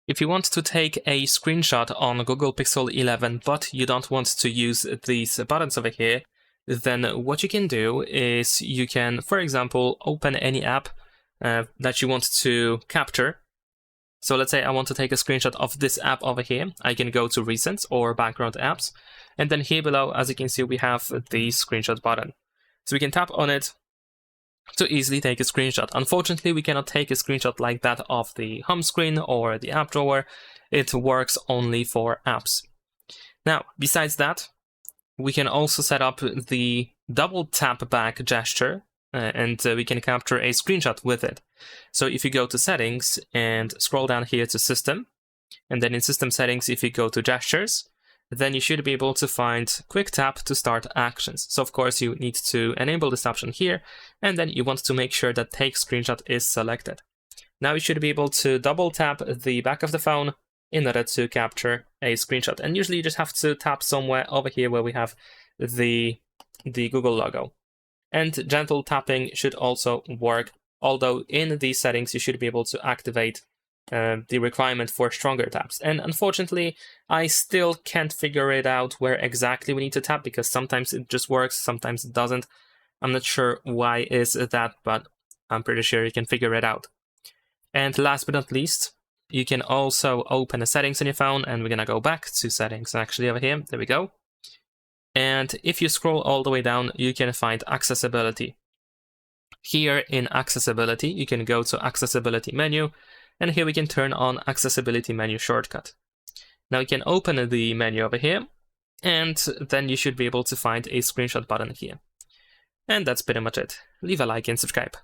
If you want to take a screenshot on Google Pixel 11, but you don't want to use these buttons over here, then what you can do is you can, for example, open any app that you want to capture. So let's say I want to take a screenshot of this app over here. I can go to Recents or Background Apps. And then here below, as you can see, we have the screenshot button. So we can tap on it to easily take a screenshot. Unfortunately, we cannot take a screenshot like that of the home screen or the app drawer. It works only for apps. Now, besides that, we can also set up the double tap back gesture, and we can capture a screenshot with it. So if you go to Settings and scroll down here to System, and then in System Settings, if you go to Gestures, then you should be able to find Quick Tap to start actions. So of course you need to enable this option here, and then you want to make sure that Take Screenshot is selected. Now you should be able to double tap the back of the phone in order to capture a screenshot. And usually you just have to tap somewhere over here where we have the Google logo. And gentle tapping should also work, although in these settings you should be able to activate the requirement for stronger taps. And unfortunately, I still can't figure it out where exactly we need to tap, because sometimes it just works, sometimes it doesn't. I'm not sure why is that, but I'm pretty sure you can figure it out. And last but not least, you can also open the settings on your phone, and we're gonna go back to settings actually over here. There we go. And if you scroll all the way down, you can find accessibility. Here in accessibility, you can go to accessibility menu, and here we can turn on accessibility menu shortcut. Now you can open the menu over here, and then you should be able to find a screenshot button here. And that's pretty much it. Leave a like and subscribe.